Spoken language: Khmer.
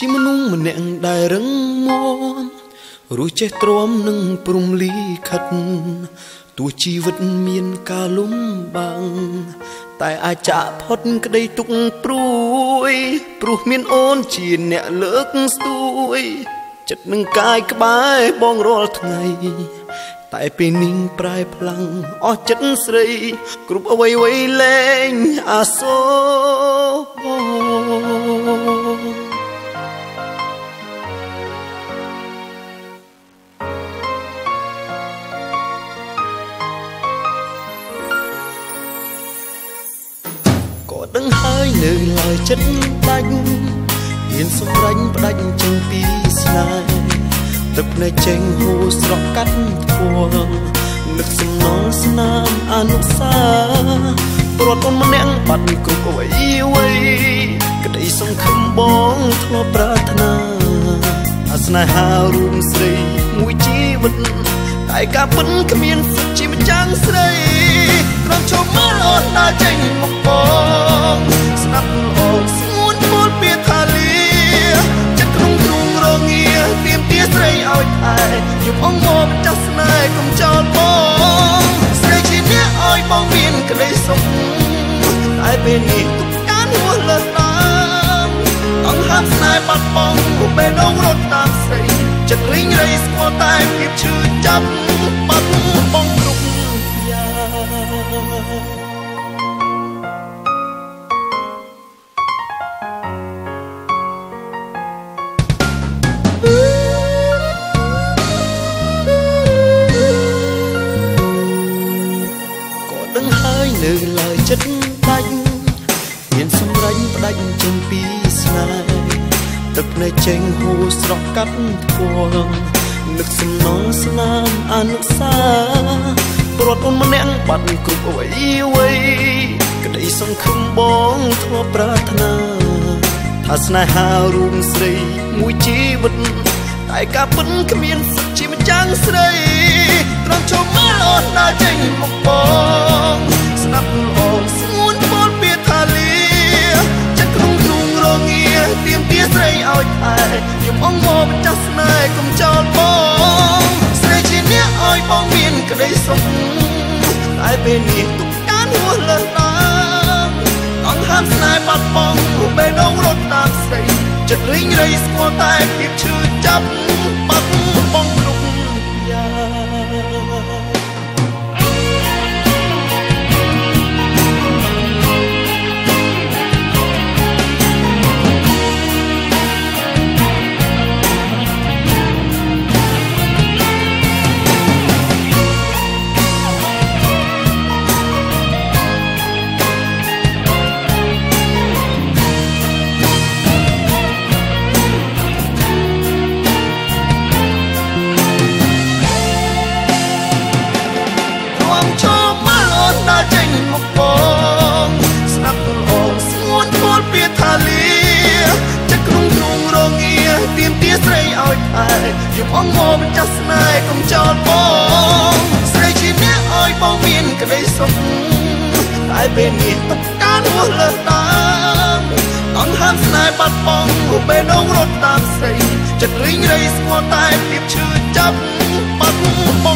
ជាមនុស្សម្នាក់ដែលរឹងមាំរស់ចេះទ្រាំនឹងព្រំលីខិតទោះជីវិតមានការលំបាំងតែអាចចាក់ផុតក្តីទុក្ខព្រួយព្រោះមានអូនជាអ្នកលើកស្ទួយចិត្តនឹងកាយក្បែរបងរាល់ថ្ងៃតែពេលនេះប្រែផ្លាំងអស់ចិត្តស្រីគ្រប់អ្វីៗលែងអាសូរបងក៏ដឹងហើយនៅឡើយចិត្តដាច់មានសម្រេចផ្ដាច់ចេញពីស្នេហ៍ទឹកភ្នែកចេញហូរស្រក់កាត់ធួងនឹកសំណងស្នាមអនុសាព្រោះអូនម្នាក់បាត់គ្រប់អ្វីក្តីសង្ឃឹមបងធ្លាប់ប្រាថ្នាអាស្នេហារួមស្រីមួយជីវិតតែការពិតគ្មានសិទ្ធិជាម្ចាស់ស្រីត្រង់ចូលមើលអូនដើរចេញមកបងស្ដាប់អូនស្ងួនពោលពីថាលាចិត្តក្នុងទ្រូងរងាទៀមទាស្រីឲ្យតែយំអងមកចាស់ស្នេហ៍កុំចោលបងស្រីជាអ្នកឲ្យបងមានក្តីសុខតែពេលនេះទុកការហួសលើតាមអង្ហើមស្នេហ៍បាត់បង់រូបបេះដូងរត់តាមស្រីចិត្តរីងរៃស្គាល់តែភាពឈឺចាប់បាត់បង់គ្រប់យ៉ាងនៅឡើយចិត្តដាច់មានសម្រេចផ្ដាច់ចេញពីស្នេហ៍ទឹកភ្នែកចេញហូរស្រក់កាត់ធួងនឹកសំណងស្នាមអនុសាព្រោះអូនម្នាក់បាត់គ្រប់អ្វីក្តីសង្ឃឹមបងធ្លាប់ប្រាថ្នាថាស្នេហារួមស្រីមួយជីវិតតែការពិតគ្មានសិទ្ធិជាម្ចាស់ស្រីត្រង់ចូលមើលអូនដើរចេញមកបងស្ដាប់អូនស្ងួនពោលពីថាលាចិត្តក្នុងទ្រូងរងាទៀមទាស្រីឲ្យតែយំអងមកចាស់ស្នេហ៍កុំចោលបងស្រីជាអ្នកឲ្យបងមានក្តីសុខតែពេលនេះទុកការហួសលើតាមអង្ហើមស្នេហ៍បាត់បង់រូបបេះដូងរត់តាមស្រីចិត្តរីងរៃស្គាល់តែភាពឈឺចាប់បាត់បង់គ្រប់យ៉ាងចេញមកបងស្ដាប់អូនស្ងួនពោលពីថាលាចិត្តក្នុងទ្រូងរងាទៀមទាស្រីឲ្យតែយំអងមកចាស់ស្នេហ៍កុំចោលបងស្រីជាអ្នកឲ្យបងមានក្តីសុខតែពេលនេះទុកការហួសលើតាមអង្ហើមស្នេហ៍បាត់បង់រូបបេះដូងរត់តាមស្រីចិត្តរីងរៃស្គាល់តែភាពឈឺចាប់បាត់បង់